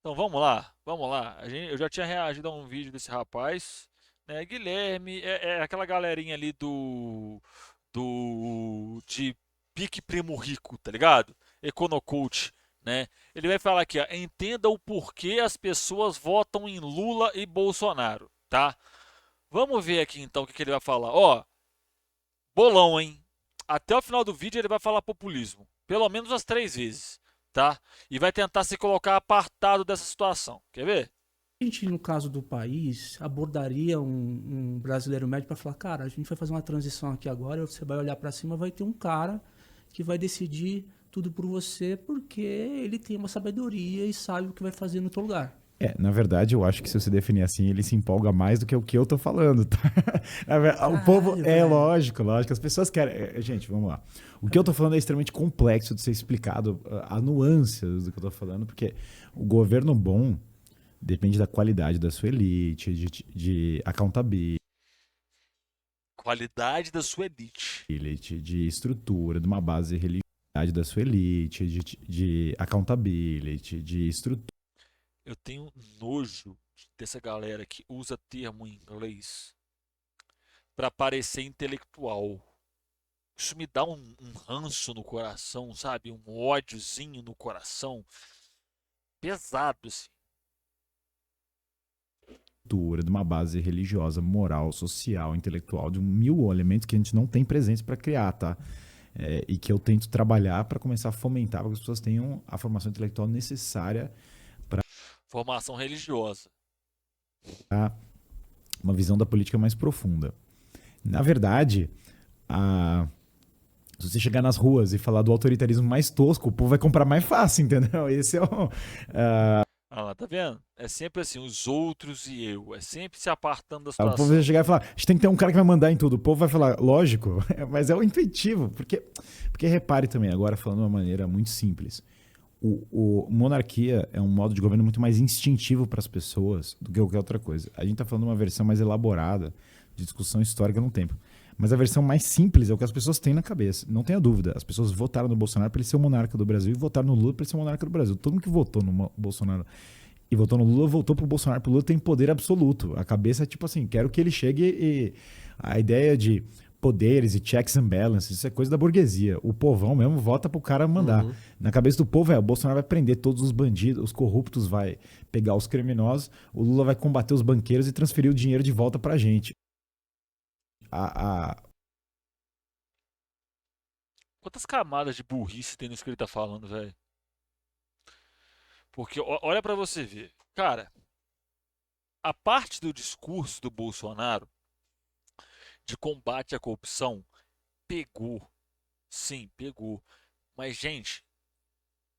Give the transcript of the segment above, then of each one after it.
Então vamos lá, vamos lá. Eu já tinha reagido a um vídeo desse rapaz, né? Guilherme, é aquela galerinha ali de Pique Primo Rico, tá ligado? Econocoach, né? Ele vai falar aqui, ó, entenda o porquê as pessoas votam em Lula e Bolsonaro, tá? Vamos ver aqui então o que ele vai falar. Ó, bolão, hein? Até o final do vídeo ele vai falar populismo, pelo menos as 3 vezes, tá? E vai tentar se colocar apartado dessa situação. Quer ver? A gente, no caso do país, abordaria um brasileiro médio para falar, cara, a gente vai fazer uma transição aqui agora, você vai olhar para cima, vai ter um cara que vai decidir tudo por você porque ele tem uma sabedoria e sabe o que vai fazer no teu lugar. Na verdade, eu acho que se você definir assim, ele se empolga mais do que o que eu tô falando, tá? O povo, Caralho, velho. lógico, as pessoas querem. Gente, vamos lá. O que eu tô falando é extremamente complexo de ser explicado, a nuances do que eu tô falando, porque o governo bom depende da qualidade da sua elite, de accountability, Qualidade da sua elite. de estrutura, de uma base religiosa da sua elite, de accountability, de estrutura. Eu tenho nojo dessa galera que usa termo em inglês para parecer intelectual. Isso me dá um ranço no coração, sabe? Um ódiozinho no coração. Pesado, assim. De uma base religiosa, moral, social, intelectual, de mil elementos que a gente não tem presentes para criar, tá? E que eu tento trabalhar para começar a fomentar para que as pessoas tenham a formação intelectual necessária Formação religiosa. para uma visão da política mais profunda. Na verdade, se você chegar nas ruas e falar do autoritarismo mais tosco, o povo vai comprar mais fácil, entendeu? Esse é o. Ah lá, tá vendo? É sempre assim, os outros e eu. É sempre se apartando da O povo vai situação. chegar e falar: a gente tem que ter um cara que vai mandar em tudo. O povo vai falar: lógico, mas é o intuitivo. Porque repare também, agora falando de uma maneira muito simples. Monarquia é um modo de governo muito mais instintivo para as pessoas do que qualquer outra coisa. A gente está falando de uma versão mais elaborada de discussão histórica no tempo. Mas a versão mais simples é o que as pessoas têm na cabeça. Não tenha dúvida. As pessoas votaram no Bolsonaro para ele ser o monarca do Brasil e votaram no Lula para ele ser o monarca do Brasil. Todo mundo que votou no Bolsonaro e votou no Lula voltou pro Bolsonaro. Pro Lula tem poder absoluto. A cabeça é tipo assim: quero que ele chegue e. A ideia de poderes e checks and balances, isso é coisa da burguesia. O povão mesmo vota pro cara mandar. Uhum. Na cabeça do povo o Bolsonaro vai prender todos os bandidos, os corruptos vai pegar os criminosos, o Lula vai combater os banqueiros e transferir o dinheiro de volta pra gente. A, a, Quantas camadas de burrice tem nisso que ele tá falando, velho? Porque olha pra você ver. Cara, a parte do discurso do Bolsonaro de combate à corrupção pegou. Sim, pegou. Mas, gente,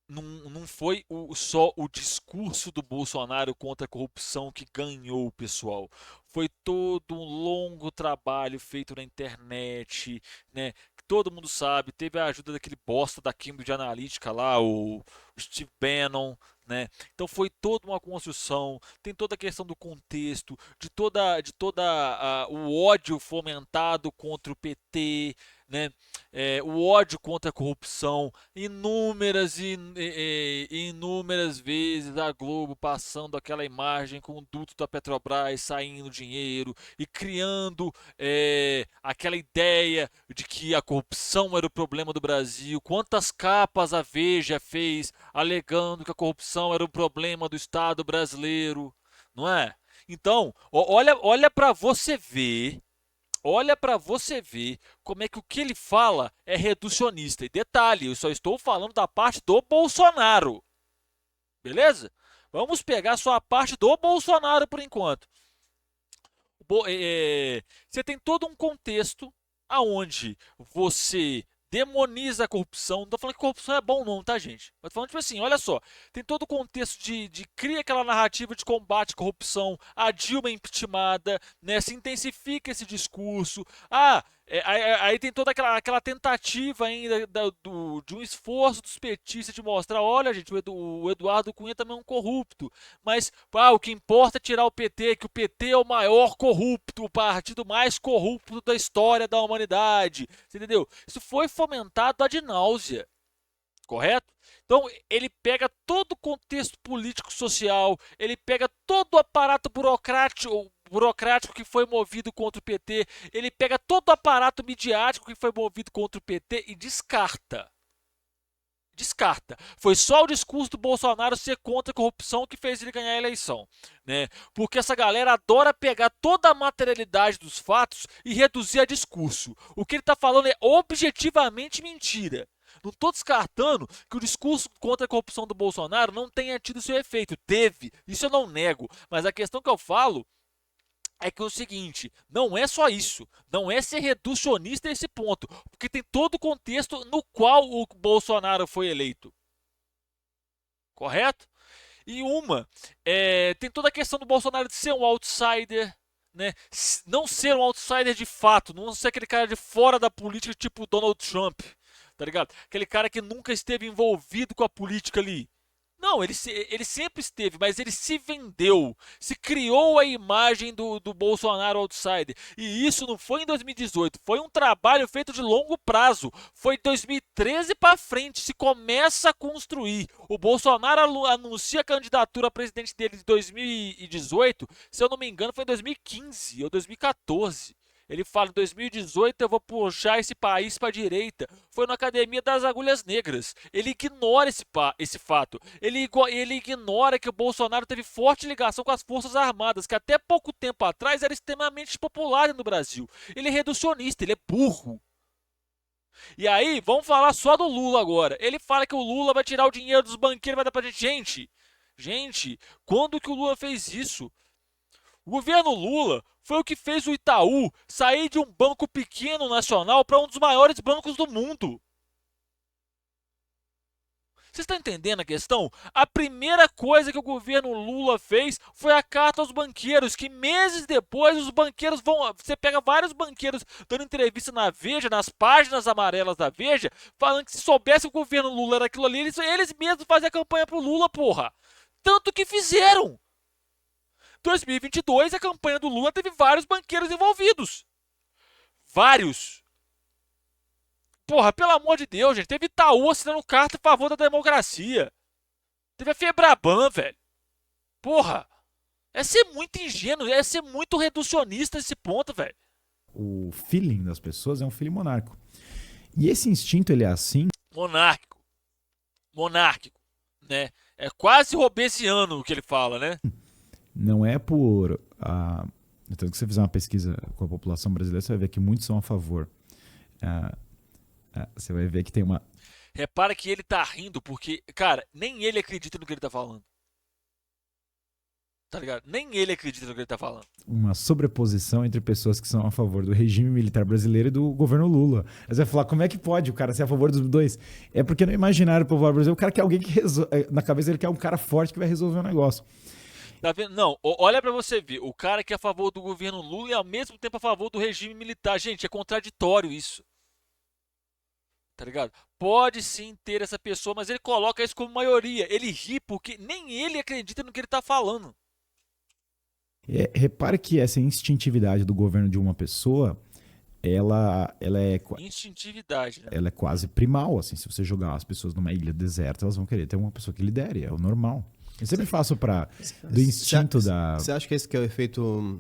não foi só o discurso do Bolsonaro contra a corrupção que ganhou o pessoal. Foi todo um longo trabalho feito na internet, né? Que todo mundo sabe. Teve a ajuda daquele bosta da Cambridge Analytica lá, o Steve Bannon, né? Então foi toda uma construção. Tem toda a questão do contexto, de toda o ódio fomentado contra o PT, né? O ódio contra a corrupção, inúmeras vezes a Globo passando aquela imagem com o duto da Petrobras saindo dinheiro e criando aquela ideia de que a corrupção era o problema do Brasil. Quantas capas a Veja fez alegando que a corrupção era o problema do Estado brasileiro, não é? Então, olha para você ver. Olha para você ver como é que o que ele fala é reducionista. E detalhe, eu só estou falando da parte do Bolsonaro. Beleza? Vamos pegar só a parte do Bolsonaro por enquanto. Você tem todo um contexto aonde você demoniza a corrupção. Não tô falando que corrupção é bom não, tá, gente? Mas tô falando tipo assim, olha só, tem todo o contexto de cria aquela narrativa de combate à corrupção, a Dilma é impeachmentada, né? Se intensifica esse discurso. Aí tem toda aquela tentativa ainda de um esforço dos petistas de mostrar, olha, gente, o Eduardo Cunha também é um corrupto. Mas o que importa é tirar o PT, que o PT é o maior corrupto, o partido mais corrupto da história da humanidade. Você entendeu? Isso foi fomentado ad náusea. Correto? Então, ele pega todo o contexto político-social, ele pega todo o aparato burocrático que foi movido contra o PT, ele pega todo o aparato midiático que foi movido contra o PT e descarta. Descarta. Foi só o discurso do Bolsonaro ser contra a corrupção que fez ele ganhar a eleição, né? Porque essa galera adora pegar toda a materialidade dos fatos e reduzir a discurso. O que ele está falando é objetivamente mentira. Não estou descartando que o discurso contra a corrupção do Bolsonaro não tenha tido seu efeito. Teve, isso eu não nego. Mas a questão que eu falo é que é o seguinte, não é só isso, não é ser reducionista a esse ponto, porque tem todo o contexto no qual o Bolsonaro foi eleito. Correto? E tem toda a questão do Bolsonaro de ser um outsider, né? Não ser um outsider de fato, não ser aquele cara de fora da política tipo Donald Trump, tá ligado? Aquele cara que nunca esteve envolvido com a política ali. Não, ele sempre esteve, mas ele se vendeu, se criou a imagem do Bolsonaro outsider. E isso não foi em 2018, foi um trabalho feito de longo prazo. Foi em 2013 para frente, se começa a construir. O Bolsonaro anuncia a candidatura a presidente dele de 2018, se eu não me engano foi em 2015 ou 2014. Ele fala, em 2018 eu vou puxar esse país para a direita. Foi na Academia das Agulhas Negras. Ele ignora esse fato. Ele ignora que o Bolsonaro teve forte ligação com as Forças Armadas, que até pouco tempo atrás era extremamente popular no Brasil. Ele é reducionista, ele é burro. E aí, vamos falar só do Lula agora. Ele fala que o Lula vai tirar o dinheiro dos banqueiros e vai dar pra gente. Gente, quando que o Lula fez isso? O governo Lula foi o que fez o Itaú sair de um banco pequeno nacional para um dos maiores bancos do mundo. Vocês estão entendendo a questão? A primeira coisa que o governo Lula fez foi a carta aos banqueiros, que meses depois os banqueiros vão... Você pega vários banqueiros dando entrevista na Veja, nas páginas amarelas da Veja, falando que se soubesse o governo Lula era aquilo ali, eles mesmos faziam a campanha pro Lula, porra. Tanto que fizeram. 2022, a campanha do Lula teve vários banqueiros envolvidos. Vários. Porra, pelo amor de Deus, gente. Teve Itaú assinando carta a favor da democracia. Teve a Febraban, velho. Porra. É ser muito ingênuo, é ser muito reducionista nesse ponto, velho. O feeling das pessoas é um feeling monárquico. E esse instinto, ele é assim... Monárquico. Monárquico, né? É quase robesiano o que ele fala, né? Não é por... Tanto que você fizer uma pesquisa com a população brasileira, você vai ver que muitos são a favor. Você vai ver que tem uma... Repara que ele tá rindo porque, cara, nem ele acredita no que ele tá falando. Tá ligado? Nem ele acredita no que ele tá falando. Uma sobreposição entre pessoas que são a favor do regime militar brasileiro e do governo Lula. Aí você vai falar, como é que pode o cara ser a favor dos dois? É porque no imaginário popular brasileiro, o cara quer alguém que resolve... Na cabeça ele quer um cara forte que vai resolver o negócio. Tá vendo? Não, olha pra você ver. O cara que é a favor do governo Lula e ao mesmo tempo a favor do regime militar. Gente, é contraditório isso. Tá ligado? Pode sim ter essa pessoa, mas ele coloca isso como maioria. Ele ri porque nem ele acredita no que ele tá falando. Repare que essa instintividade do governo de uma pessoa, ela é... Instintividade, né? Ela é quase primal, assim. Se você jogar as pessoas numa ilha deserta, elas vão querer ter uma pessoa que lidere. É o normal. Eu sempre faço do instinto da... Você acha que esse que é o efeito...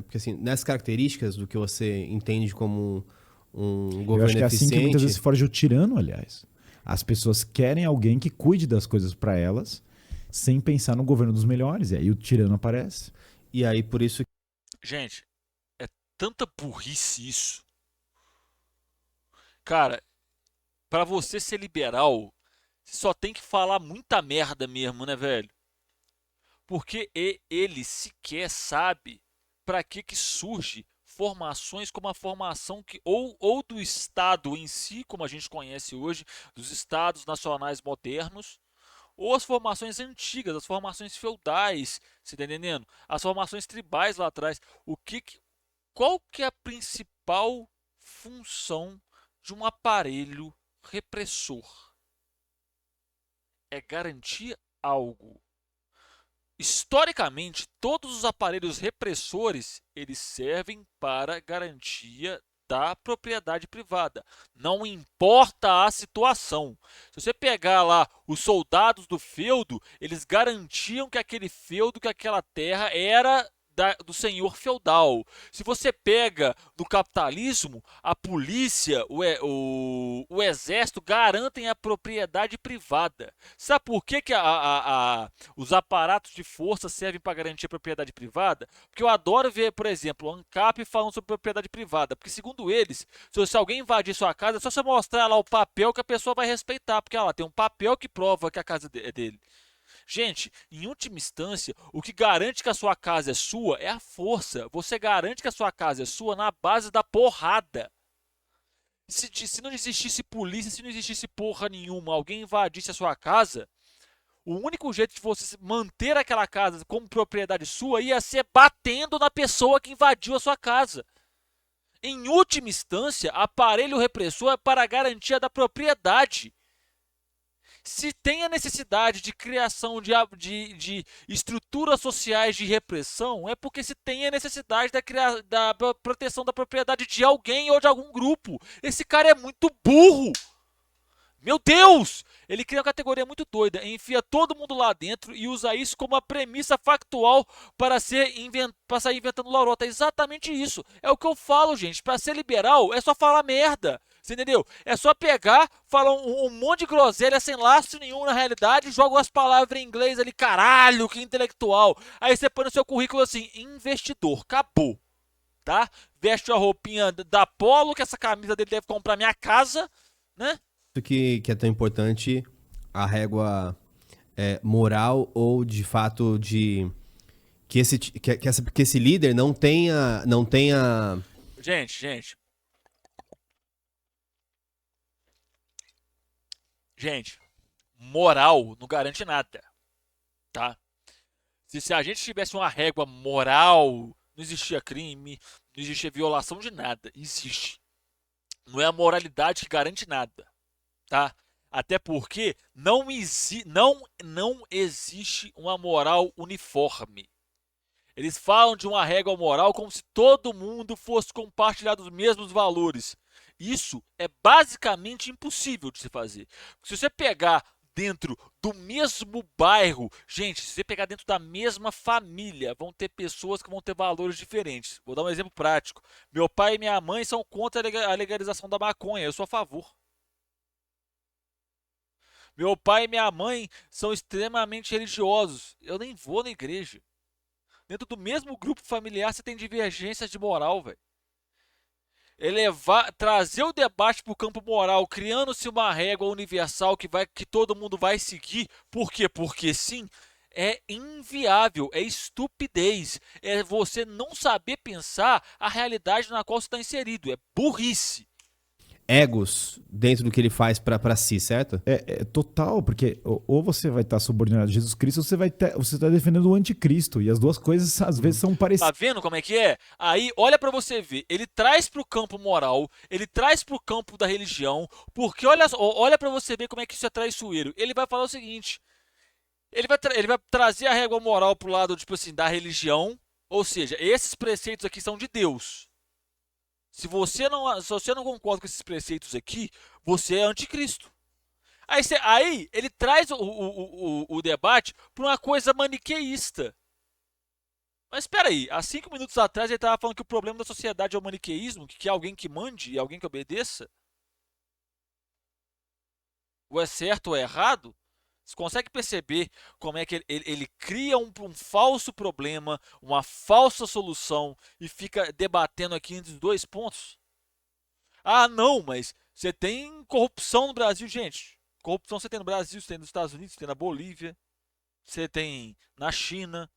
porque assim, nessas características do que você entende como um governo eficiente... Eu acho que é assim que muitas vezes foge o tirano, aliás. As pessoas querem alguém que cuide das coisas para elas, sem pensar no governo dos melhores. E aí o tirano aparece. E aí, por isso... Gente, é tanta burrice isso. Cara, pra você ser liberal, você só tem que falar muita merda mesmo, né, velho? Porque ele sequer sabe para que surge formações como a formação que ou do Estado em si, como a gente conhece hoje, dos Estados nacionais modernos, ou as formações antigas, as formações feudais, você tá entendendo? As formações tribais lá atrás. Qual que é a principal função de um aparelho repressor? É garantir algo. Historicamente, todos os aparelhos repressores, eles servem para garantia da propriedade privada. Não importa a situação. Se você pegar lá os soldados do feudo, eles garantiam que aquele feudo, que aquela terra era do senhor feudal. Se você pega no capitalismo, a polícia, o exército garantem a propriedade privada. Sabe por que, os aparatos de força servem para garantir a propriedade privada? Porque eu adoro ver, por exemplo, o ANCAP falando sobre propriedade privada. Porque, segundo eles, se alguém invadir sua casa, é só você mostrar lá o papel que a pessoa vai respeitar. Porque ela tem um papel que prova que a casa é dele. Gente, em última instância, o que garante que a sua casa é sua é a força. Você garante que a sua casa é sua na base da porrada. Se não existisse polícia, se não existisse porra nenhuma, alguém invadisse a sua casa, o único jeito de você manter aquela casa como propriedade sua ia ser batendo na pessoa que invadiu a sua casa. Em última instância, aparelho repressor é para a garantia da propriedade. Se tem a necessidade de criação de estruturas sociais de repressão, é porque se tem a necessidade da proteção da propriedade de alguém ou de algum grupo. Esse cara é muito burro. Meu Deus! Ele cria uma categoria muito doida, enfia todo mundo lá dentro e usa isso como uma premissa factual para sair inventando lorota. É exatamente isso. É o que eu falo, gente. Para ser liberal, é só falar merda. Você entendeu? É só pegar, falar um monte de groselha sem lastro nenhum na realidade, joga umas palavras em inglês ali, caralho, que intelectual. Aí você põe no seu currículo assim, investidor, acabou. Tá? Veste a roupinha da Polo, que essa camisa dele deve comprar minha casa, né? Isso que é tão importante, a régua moral ou de fato de que esse líder não tenha Gente, moral não garante nada, tá? Se a gente tivesse uma régua moral, não existia crime, não existia violação de nada. Existe. Não é a moralidade que garante nada, tá? Até porque não existe uma moral uniforme. Eles falam de uma régua moral como se todo mundo fosse compartilhar dos mesmos valores. Isso é basicamente impossível de se fazer. Se você pegar dentro do mesmo bairro, gente, se você pegar dentro da mesma família, vão ter pessoas que vão ter valores diferentes. Vou dar um exemplo prático. Meu pai e minha mãe são contra a legalização da maconha, eu sou a favor. Meu pai e minha mãe são extremamente religiosos, eu nem vou na igreja. Dentro do mesmo grupo familiar você tem divergências de moral, velho. Trazer o debate para o campo moral, criando-se uma régua universal que todo mundo vai seguir. Por quê? Porque sim, é inviável, é estupidez. É você não saber pensar a realidade na qual você está inserido. É burrice. Egos dentro do que ele faz pra si, certo? É total, porque ou você vai estar subordinado a Jesus Cristo ou você tá defendendo o anticristo. E as duas coisas às vezes são Tá parecidas. vendo como é que é? Aí, olha pra você ver. Ele traz pro campo moral, ele traz pro campo da religião, porque olha pra você ver como é que isso é traiçoeiro. Ele vai falar o seguinte: ele vai trazer a régua moral pro lado, tipo assim, da religião, ou seja, esses preceitos aqui são de Deus. Se você não concorda com esses preceitos aqui, você é anticristo. Aí ele traz o debate para uma coisa maniqueísta. Mas espera aí, há 5 minutos atrás ele estava falando que o problema da sociedade é o maniqueísmo, que é alguém que mande e alguém que obedeça. Ou é certo ou é errado? Você consegue perceber como é que ele cria um falso problema, uma falsa solução e fica debatendo aqui entre os dois pontos? Ah, não, mas você tem corrupção no Brasil, gente. Corrupção você tem no Brasil, você tem nos Estados Unidos, você tem na Bolívia, você tem na China.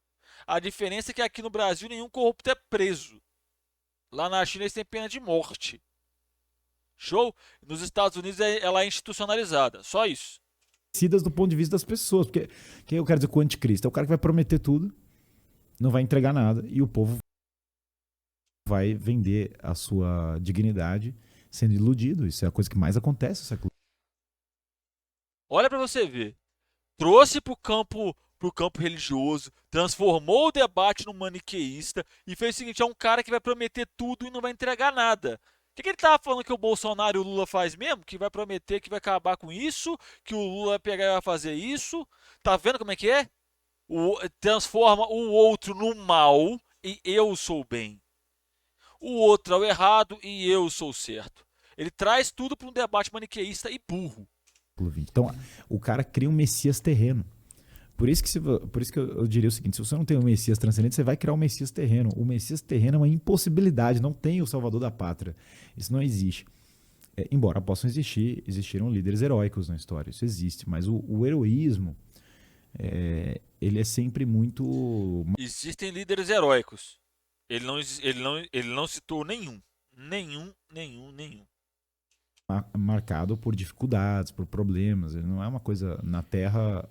A diferença é que aqui no Brasil nenhum corrupto é preso. Lá na China eles têm pena de morte. Show? Nos Estados Unidos ela é institucionalizada. Só isso. Do ponto de vista das pessoas. Porque quem eu quero dizer com o anticristo? É o cara que vai prometer tudo, não vai entregar nada, e o povo vai vender a sua dignidade sendo iludido. Isso é a coisa que mais acontece no século. Olha pra você ver. Trouxe pro campo religioso, transformou o debate no maniqueísta e fez o seguinte: é um cara que vai prometer tudo e não vai entregar nada. que ele tava falando que o Bolsonaro e o Lula faz mesmo? Que vai prometer que vai acabar com isso, que o Lula vai pegar e vai fazer isso. Tá vendo como é que é? Transforma o outro no mal e eu sou o bem. O outro é o errado e eu sou o certo. Ele traz tudo para um debate maniqueísta e burro. Então, o cara cria um Messias terreno. Por isso que eu diria o seguinte: se você não tem um Messias transcendente, você vai criar um Messias terreno. O Messias terreno é uma impossibilidade, não tem o Salvador da Pátria. Isso não existe. Embora possam existiram líderes heróicos na história, isso existe, mas o heroísmo, ele é sempre muito Existem líderes heróicos. Ele não citou nenhum. Nenhum. marcado por dificuldades, por problemas. Ele não é uma coisa na Terra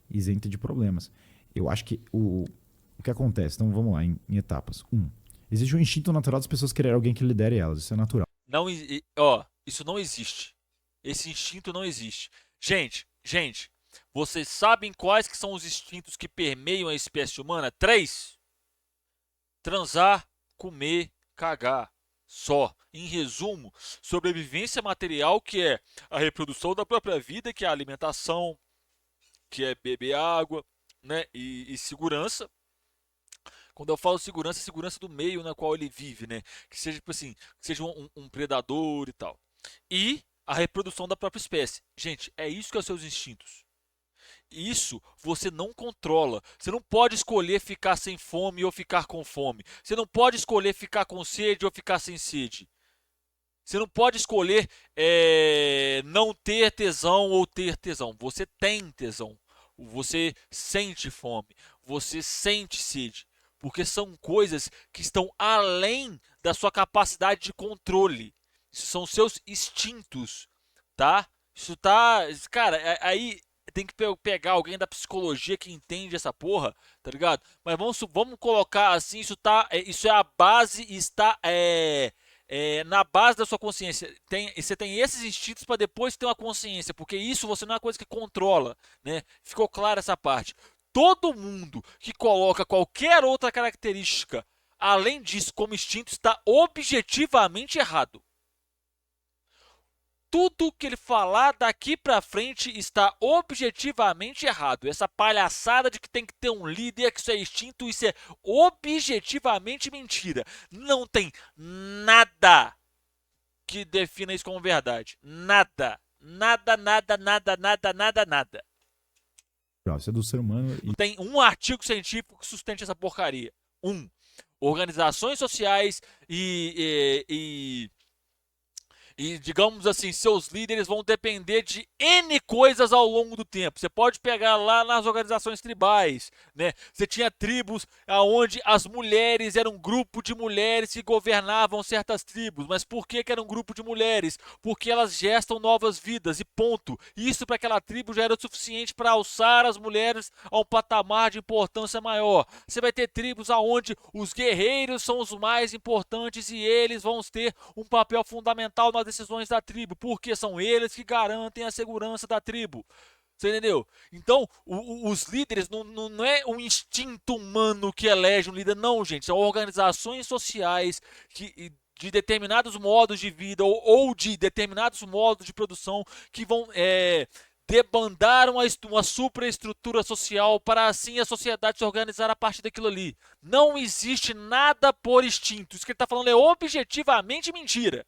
isenta de problemas. Eu acho que o que acontece, então vamos lá, em etapas. Existe um instinto natural das pessoas querer alguém que lidere elas, isso é natural. Não, isso não existe. Esse instinto não existe. Gente, vocês sabem quais que são os instintos que permeiam a espécie humana? 3. Transar, comer, cagar. Só. Em resumo, sobrevivência material, que é a reprodução da própria vida, que é a alimentação, que é beber água, né? E segurança. Quando eu falo segurança, é segurança do meio na qual ele vive, né? Que seja, tipo assim, que seja um predador e tal. E a reprodução da própria espécie. Gente, é isso que são seus instintos. Isso você não controla. Você não pode escolher ficar sem fome ou ficar com fome. Você não pode escolher ficar com sede ou ficar sem sede. Você não pode escolher não ter tesão ou ter tesão. Você tem tesão. Você sente fome. Você sente sede. Porque são coisas que estão além da sua capacidade de controle. Isso são seus instintos, tá? Isso tá... Cara, aí tem que pegar alguém da psicologia que entende essa porra, tá ligado? Mas vamos colocar assim, isso é a base, está na base da sua consciência. Você tem esses instintos para depois ter uma consciência, porque isso você não é uma coisa que controla, né? Ficou clara essa parte. Todo mundo que coloca qualquer outra característica além disso como instinto está objetivamente errado. Tudo que ele falar daqui pra frente está objetivamente errado. Essa palhaçada de que tem que ter um líder, que isso é instinto, isso é objetivamente mentira. Não tem nada que defina isso como verdade. Nada. Nada. Isso é do ser humano. Não tem um artigo científico que sustente essa porcaria. Organizações sociais e digamos assim, seus líderes vão depender de N coisas ao longo do tempo. Você pode pegar lá nas organizações tribais, né? Você tinha tribos onde as mulheres eram um grupo de mulheres que governavam certas tribos. Mas por que era um grupo de mulheres? Porque elas gestam novas vidas e ponto. Isso para aquela tribo já era o suficiente para alçar as mulheres a um patamar de importância maior. Você vai ter tribos onde os guerreiros são os mais importantes e eles vão ter um papel fundamental nas decisões da tribo, porque são eles que garantem a segurança da tribo. Você entendeu? Então, os líderes não é um instinto humano que elege um líder, não, gente. São organizações sociais de determinados modos de vida ou de determinados modos de produção que vão debandar uma supraestrutura social para assim a sociedade se organizar a partir daquilo ali. Não existe nada por instinto. Isso que ele está falando é objetivamente mentira.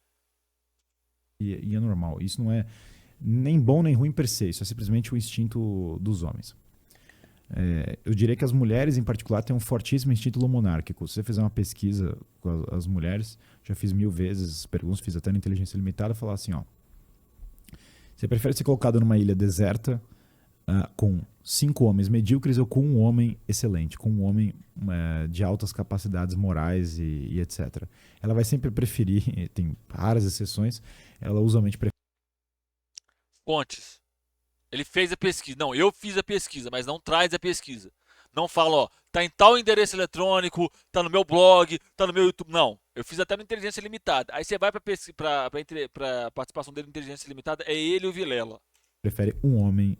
E é normal. Isso não é nem bom nem ruim per se. Isso é simplesmente o instinto dos homens. Eu diria que as mulheres, em particular, têm um fortíssimo instinto lomonárquico. Se você fizer uma pesquisa com as mulheres, já fiz 1000 vezes perguntas, fiz até na Inteligência Limitada, falar assim, ó. Você prefere ser colocado numa ilha deserta com 5 homens medíocres ou com um homem excelente, com um homem de altas capacidades morais e etc. Ela vai sempre preferir, tem raras exceções, ela usualmente prefere. Fontes. Ele fez a pesquisa. Não, eu fiz a pesquisa, mas não traz a pesquisa. Não fala, ó, tá em tal endereço eletrônico, tá no meu blog, tá no meu YouTube. Não, eu fiz até no Inteligência Limitada. Aí você vai pra participação dele no Inteligência Limitada, é ele e o Vilela. Prefere um homem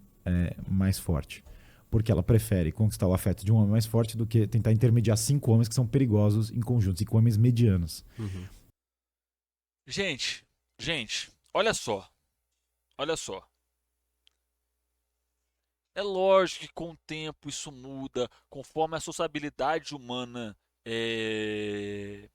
mais forte. Porque ela prefere conquistar o afeto de um homem mais forte do que tentar intermediar 5 homens que são perigosos em conjunto, 5 homens medianos. Uhum. Gente, olha só, olha só. É lógico que com o tempo isso muda, conforme a sociabilidade humana eh,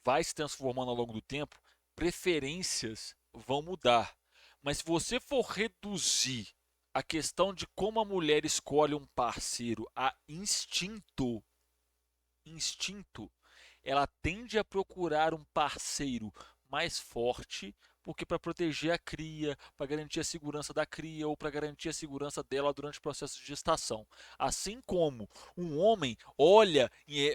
vai se transformando ao longo do tempo, preferências vão mudar. Mas se você for reduzir a questão de como a mulher escolhe um parceiro a instinto, ela tende a procurar um parceiro mais forte, porque para proteger a cria, para garantir a segurança da cria ou para garantir a segurança dela durante o processo de gestação. Assim como um homem olha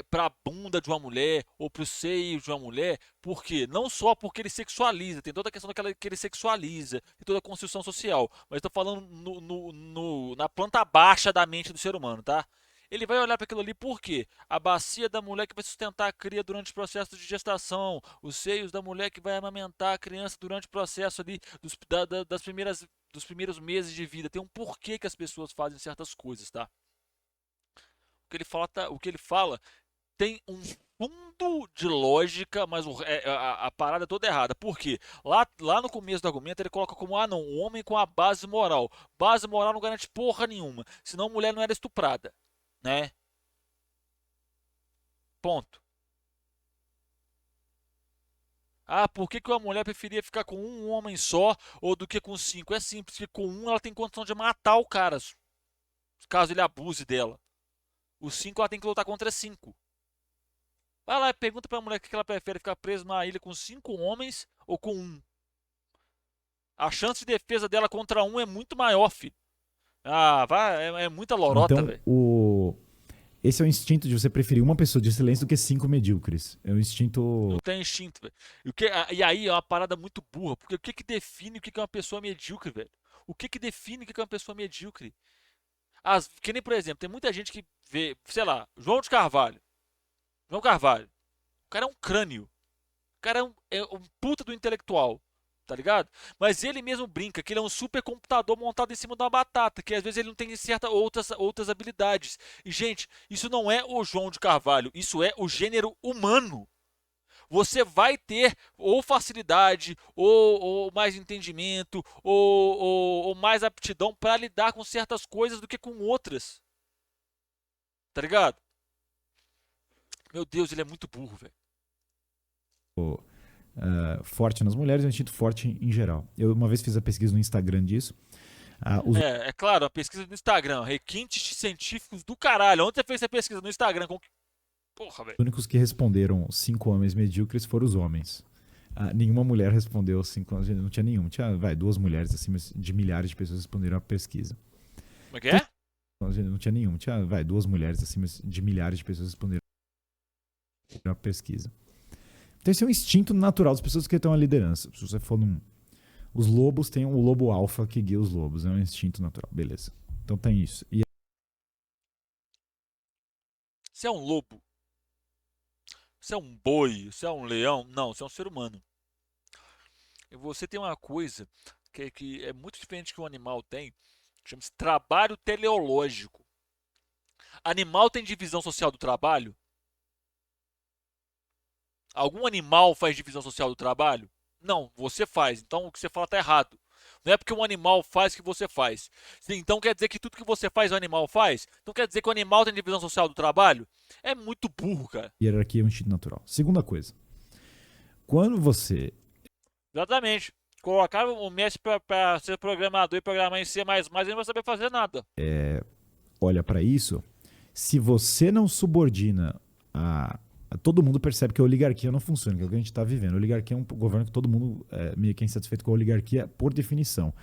para a bunda de uma mulher ou para o seio de uma mulher, porque não só porque ele sexualiza, tem toda a questão daquela que ele sexualiza, tem toda a construção social, mas estou falando na planta baixa da mente do ser humano, tá? Ele vai olhar para aquilo ali por quê? A bacia da mulher que vai sustentar a cria durante o processo de gestação, os seios da mulher que vai amamentar a criança durante o processo ali dos primeiros meses de vida. Tem um porquê que as pessoas fazem certas coisas, tá? O que ele fala tem um fundo de lógica, mas a parada é toda errada. Por quê? Lá no começo do argumento ele coloca como, ah não, o homem com a base moral. Base moral não garante porra nenhuma, senão a mulher não era estuprada, né? Ponto. Ah, por que que uma mulher preferia ficar com um homem só ou do que com cinco? É simples, porque com um ela tem condição de matar o cara, caso ele abuse dela. Os cinco ela tem que lutar contra cinco. Vai lá e pergunta pra mulher o que ela prefere, ficar presa numa ilha com cinco homens ou com um. A chance de defesa dela contra um é muito maior, filho. Ah, vai, é muita lorota, Então, velho. esse é o instinto de você preferir uma pessoa de excelência do que 5 medíocres. É um instinto. Não tem instinto, velho. E aí é uma parada muito burra, porque o que que define o que que é uma pessoa medíocre, velho? O que que define o que que é uma pessoa medíocre? Que nem, por exemplo, tem muita gente que vê, sei lá, João de Carvalho. João Carvalho. O cara é um crânio. O cara é um puta do intelectual. Tá ligado? Mas ele mesmo brinca que ele é um supercomputador montado em cima de uma batata, que às vezes ele não tem certas outras habilidades. E, gente, isso não é o João de Carvalho, isso é o gênero humano. Você vai ter ou facilidade, ou mais entendimento, ou mais aptidão para lidar com certas coisas do que com outras. Tá ligado? Meu Deus, ele é muito burro, velho. Forte nas mulheres, é um instinto forte em geral. Eu uma vez fiz a pesquisa no Instagram disso. Os É claro, a pesquisa no Instagram, requintes científicos do caralho. Onde você fez essa pesquisa no Instagram? Porra, velho. únicos que responderam 5 homens medíocres foram os homens. Nenhuma mulher respondeu 5 homens, não tinha nenhum. Tinha, 2 mulheres acima de milhares de pessoas responderam a pesquisa. Como é que é? Não tinha nenhum. Tinha, 2 mulheres acima de milhares de pessoas responderam a pesquisa. Então esse é um instinto natural das pessoas que estão à liderança. Se você for os lobos têm o lobo alfa que guia os lobos. É um instinto natural. Beleza. Então tem isso. E Você é um lobo? Você é um boi? Você é um leão? Não, você é um ser humano. E você tem uma coisa que é muito diferente que um animal tem, chama-se trabalho teleológico. Animal tem divisão social do trabalho? Algum animal faz divisão social do trabalho? Não, você faz. Então o que você fala está errado. Não é porque um animal faz que você faz. Então quer dizer que tudo que você faz o animal faz? Então quer dizer que o animal tem divisão social do trabalho? É muito burro, cara. hierarquia é um instinto natural. Segunda coisa. Quando você Exatamente. Colocar o Messi para ser programador e programar em C++, ele não vai saber fazer nada. olha para isso, se você não subordina todo mundo percebe que a oligarquia não funciona, que é o que a gente está vivendo. A oligarquia é um governo que todo mundo meio que é insatisfeito com a oligarquia por definição.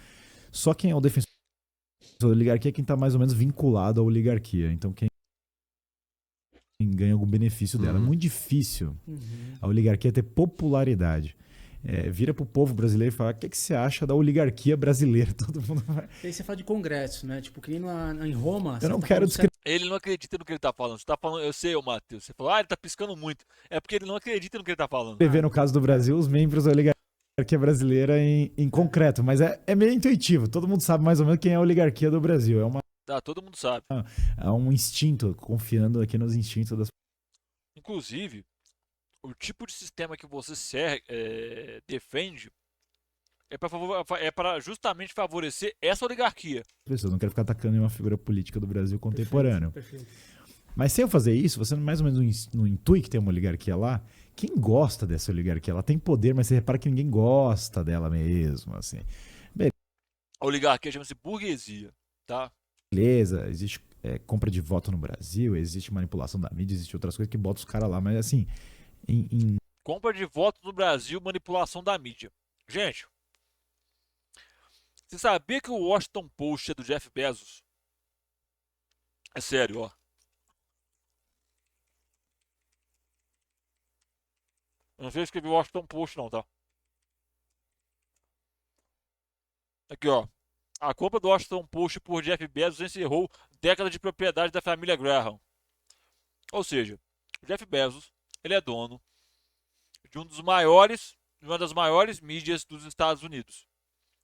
Só quem é o defensor da oligarquia é quem está mais ou menos vinculado à oligarquia. Então quem ganha algum benefício dela. É muito difícil a oligarquia ter popularidade. Vira pro povo brasileiro e fala: o que você acha da oligarquia brasileira? Todo mundo vai. Aí você fala de congresso, né? Tipo, que nem em Roma. Eu não quero descrever. Ele não acredita no que ele tá falando. Você tá falando, eu sei, Matheus. Você falou, ele tá piscando muito. É porque ele não acredita no que ele tá falando. No caso do Brasil, os membros da oligarquia brasileira em concreto, mas é meio intuitivo. Todo mundo sabe mais ou menos quem é a oligarquia do Brasil. Todo mundo sabe. É um instinto, confiando aqui nos instintos das. Inclusive, o tipo de sistema que você defende é para justamente favorecer essa oligarquia. Pessoas, não quero ficar atacando nenhuma figura política do Brasil contemporâneo. Perfeito. Mas sem eu fazer isso, você mais ou menos não intui que tem uma oligarquia lá. Quem gosta dessa oligarquia? Ela tem poder, mas você repara que ninguém gosta dela mesmo, assim. A oligarquia chama-se burguesia, tá? Beleza, existe compra de voto no Brasil, existe manipulação da mídia, existe outras coisas que botam os caras lá, mas assim, Compra de votos no Brasil, manipulação da mídia. Gente, você sabia que o Washington Post é do Jeff Bezos? É sério, ó. Eu não sei escrever Washington Post não, tá? Aqui, ó. A compra do Washington Post por Jeff Bezos encerrou década de propriedade da família Graham. Ou seja, o Jeff Bezos, ele é dono de uma das maiores mídias dos Estados Unidos.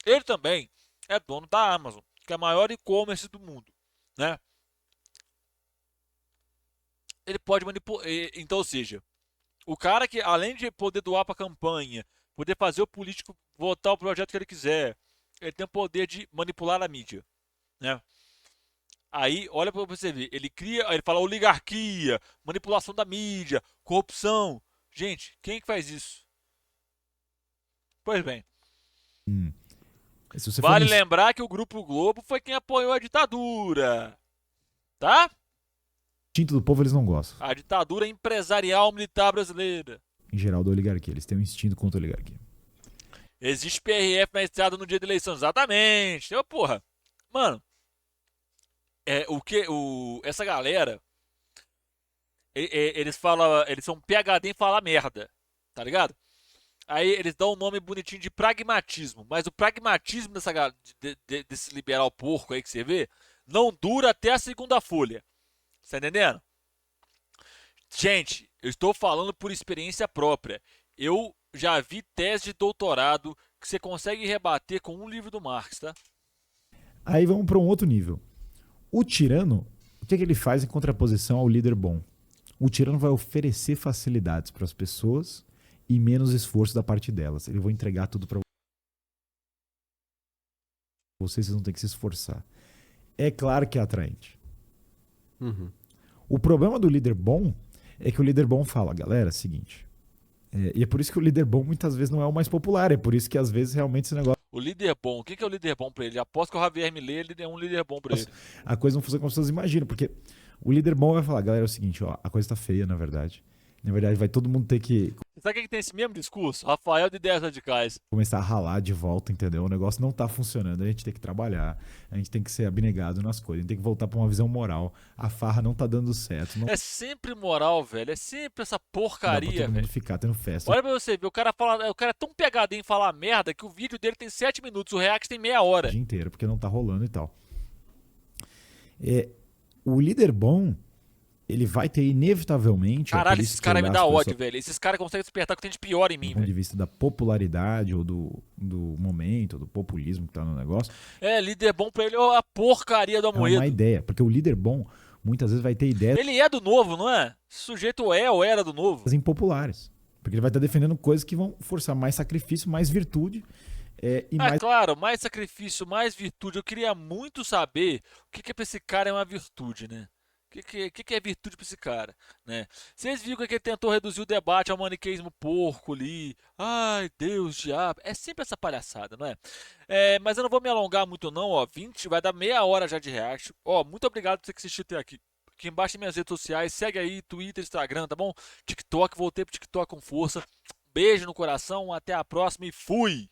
Ele também é dono da Amazon, que é a maior e-commerce do mundo, né? Ele pode manipular, então, ou seja, o cara que além de poder doar para campanha, poder fazer o político votar o projeto que ele quiser, ele tem o poder de manipular a mídia, né? Aí, olha para você ver, ele fala oligarquia, manipulação da mídia, corrupção. Gente, quem é que faz isso? Pois bem, se você vale for lembrar que o Grupo Globo foi quem apoiou a ditadura, tá? instinto do povo, eles não gostam. A ditadura empresarial militar brasileira. Em geral, da oligarquia. Eles têm um instinto contra a oligarquia. Existe PRF na estrada no dia da eleição, exatamente. Ô, porra. Mano, essa galera, eles são PhD em falar merda, tá ligado? Aí eles dão um nome bonitinho de pragmatismo, mas o pragmatismo desse liberal porco aí que você vê, não dura até a segunda folha. Tá entendendo? Gente, eu estou falando por experiência própria. Eu já vi tese de doutorado que você consegue rebater com um livro do Marx, tá? Aí vamos para um outro nível. O tirano, o que ele faz em contraposição ao líder bom? O tirano vai oferecer facilidades para as pessoas e menos esforço da parte delas. Ele vai entregar tudo para vocês não têm que se esforçar. É claro que é atraente. Uhum. O problema do líder bom é que o líder bom fala, galera, é o seguinte. E é por isso que o líder bom muitas vezes não é o mais popular. É por isso que às vezes realmente esse negócio. O líder bom, o que é o líder bom pra ele? Aposto que o Javier Milei ele é um líder bom pra ele. A coisa não funciona como as pessoas imaginam. Porque o líder bom vai falar, galera, é o seguinte, ó, a coisa tá feia, na verdade. Na verdade, vai todo mundo ter que Sabe quem tem esse mesmo discurso? Rafael de Ideias Radicais. começar a ralar de volta, entendeu? O negócio não tá funcionando, a gente tem que trabalhar, a gente tem que ser abnegado nas coisas, a gente tem que voltar pra uma visão moral. A farra não tá dando certo, não É sempre moral, velho. É sempre essa dá pra porcaria, todo mundo velho. ficar tendo festa. Olha pra você ver, o cara é tão PhD em falar merda que o vídeo dele tem 7 minutos, o React tem meia O hora. dia inteiro, porque não tá rolando e tal. O líder bom, ele vai ter inevitavelmente... Caralho, por isso esses que caras me olhar dão as ódio, pessoas velho. Esses caras conseguem despertar o que tem de pior em do mim, ponto de velho. vista da popularidade ou do momento, do populismo que tá no negócio, É, líder bom pra ele é a porcaria do é uma Amoedo. ideia. Porque o líder bom, muitas vezes, vai ter ideias Ele é do novo, não é? Esse sujeito é ou era do novo. impopulares. Porque ele vai estar defendendo coisas que vão forçar mais sacrifício, mais virtude e Ah, mais... claro, mais sacrifício, mais virtude. Eu queria muito saber o que pra esse cara é uma virtude, né? O que é virtude pra esse cara, né? Vocês viram que ele tentou reduzir o debate ao maniqueísmo porco ali. Ai, Deus, diabo. É sempre essa palhaçada, não é? Mas eu não vou me alongar muito não, ó. Vai dar meia hora já de react. Ó, muito obrigado por você que assistiu até aqui. Aqui embaixo tem minhas redes sociais. Segue aí, Twitter, Instagram, tá bom? TikTok, voltei pro TikTok com força. Beijo no coração, até a próxima e fui!